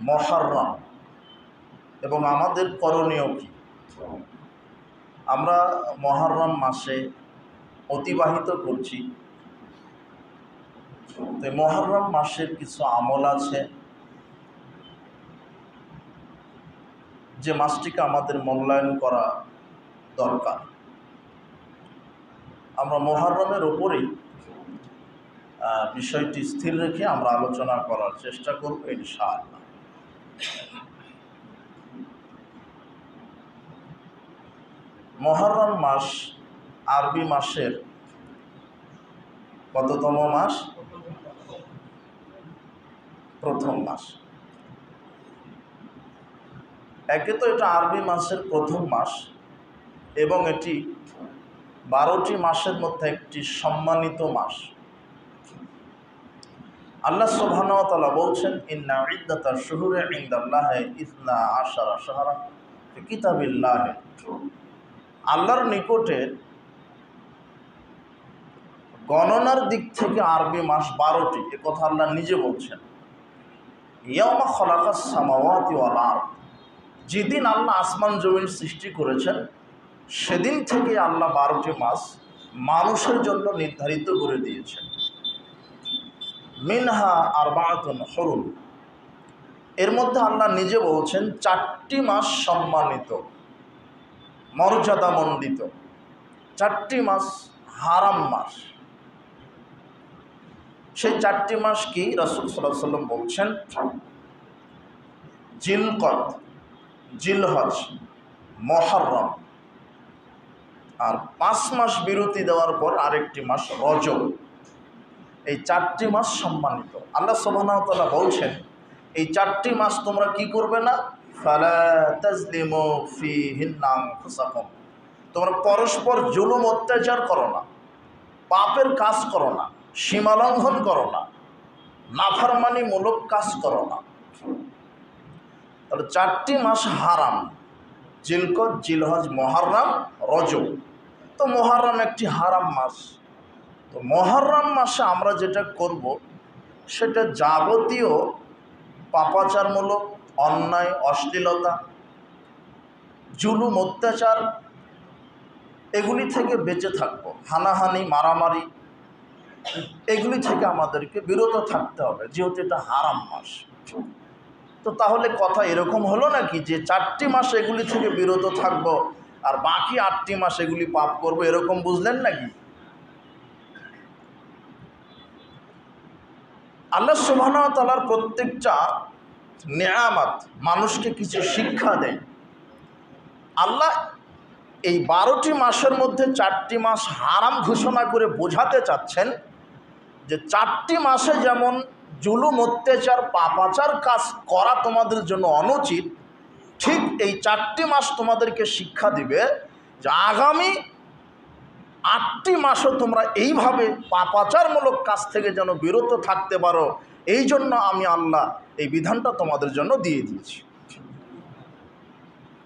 মুহররম এবং আমাদের করণীয় কি। আমরা মুহররম মাসে অতিবাহিত করছি। তো মুহররম মাসের কিছু আমল আছে যে মাসটিকে আমাদের মূল্যায়ন করা দরকার। আমরা মুহররমের উপরেই বিষয়টি স্থির রেখে আমরা আলোচনা করার চেষ্টা করব ইনশাআল্লাহ। মুহররম মাস আরবি মাসের কততম মাস? প্রথম মাস। একে তো এটা আরবি মাসের প্রথম মাস এবং এটি 12টি মাসের মধ্যে একটি সম্মানিত মাস। আল্লাহ সুবহানাহু ওয়া তাআলা বলছেন, ইন্না ইদ্দাতাশ শুহুরি ইনদাল্লাহি 12 শাহরান ফি কিতাবিল্লাহ। আল্লাহর নিকটে গণনার দিক থেকে আরবি মাস 12টি, এ কথা আল্লাহ নিজে বলছেন। ইয়াওমা খালাকাস সামাওয়াতি ওয়াল আরদ, যেদিন আল্লাহ আসমান জমিন সৃষ্টি করেছেন সেদিন থেকে আল্লাহ 12টি মাস মানুষের জন্য নির্ধারিত করে দিয়েছেন। মিনহা আরবাআতুন হুরুম, এর মধ্যে আল্লাহ নিজে বলছেন 4টি মাস সম্মানিত, মর্যাদামণ্ডিত। 4টি মাস হারাম মাস। সেই 4টি মাস কি? রাসূল সাল্লাল্লাহু আলাইহি ওয়াসাল্লাম বলছেন জিলকদ, জিলহজ, মুহররম, আর 5 মাস বিরতি দেওয়ার পর আরেকটি মাস রজব। এই 4টি মাস সম্মানিত। আল্লাহ সুবহানাহু ওয়া তাআলা বলছেন এই 4টি মাস তোমরা কি করবে না? ফালা তাজলিমু ফীহিন্না আনফুসাকুম, তোমরা পরস্পর জুলুম অত্যাচার করো না, পাপের কাজ করো না, সীমালঙ্ঘন করো না, নাফরমানিমূলক কাজ করো না। তাহলে 4টি মাস হারাম, জিলকদ, জিলহজ, মুহররম, রজব। তো মুহররম একটি হারাম মাস। তো মুহররম মাসে আমরা যেটা করব সেটা যাবতীয় পাপাচারমূলক, অন্যায়, অশ্লীলতা, জুলুম, অত্যাচার, এগুলি থেকে বেঁচে থাকবো। হানাহানি, মারামারি, এগুলি থেকে আমাদেরকে বিরত থাকতে হবে, যেহেতু এটা হারাম মাস। তো তাহলে কথা এরকম হলো নাকি যে 4টি মাস এগুলি থেকে বিরত থাকবো আর বাকি 8টি মাস এগুলি পাপ করব, এরকম বুঝলেন নাকি? আল্লাহ সুবহানাহু ওয়া তাআলার প্রত্যেকটা নেয়ামত মানুষকে কিছু শিক্ষা দেয়। আল্লাহ এই 12টি মাসের মধ্যে 4টি মাস হারাম ঘোষণা করে বোঝাতে চাচ্ছেন যে 4টি মাসে যেমন জুলুম, অত্যাচার, পাপাচার কাজ করা তোমাদের জন্য অনুচিত, ঠিক এই 4টি মাস তোমাদেরকে শিক্ষা দিবে যে আগামী 8টি মাসও তোমরা এইভাবে পাপাচারমূলক কাজ থেকে যেন বিরত থাকতে পারো। এই জন্য আমি আল্লাহ এই বিধানটা তোমাদের জন্য দিয়ে দিয়েছি।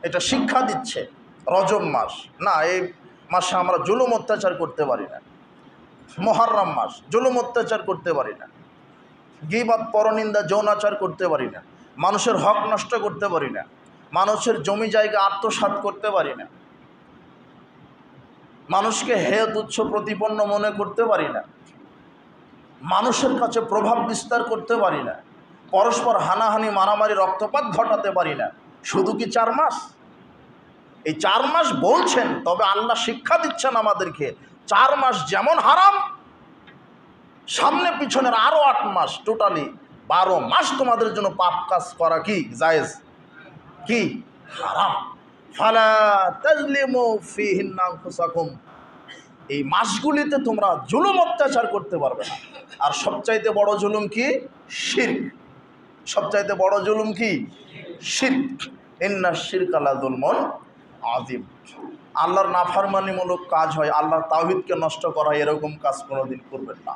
এটা শিক্ষা দিচ্ছে। রজব মাস না, এই মাসে আমরা জুলুম অত্যাচার করতে পারি না। মুহররম মাস, জুলুম অত্যাচার করতে পারি না, গীবত, পরনিন্দা, যৌনাচার করতে পারি না, মানুষের হক নষ্ট করতে পারি না, মানুষের জমি জায়গা আত্মসাৎ করতে পারি না, মানুষকে হেয় তুচ্ছ প্রতিপন্ন মনে করতে পারি না, মানুষের কাছে প্রভাব বিস্তার করতে পারি না, পরস্পর হানাহানি, মারামারি, রক্তপাত ঘটাতে পারি না। শুধু কি 4 মাস? এই 4 মাস বলছেন, তবে আল্লাহ শিক্ষা দিচ্ছেন আমাদেরকে 4 মাস যেমন হারাম, সামনে পিছনের আরো 8 মাস, টোটালি 12 মাস তোমাদের জন্য পাপ কাজ করা কি জায়েজ, কি হারাম। ফালা তাজলিমু ফীহিন্না আনফুসাকুম, এই মাসগুলিতে তোমরা জুলুম অত্যাচার করতে পারবে না। আর সবচাইতে বড় জুলুম কি? শিরক। সবচাইতে বড় জুলুম কি? শিরক। ইন্না শিরকা লাযুলমুন আযীম। আল্লাহর নাফরমানিমূলক কাজ হয়, আল্লাহর তাওহীদকে নষ্ট করা হয়, এরকম কাজ কোনোদিন করবেন না।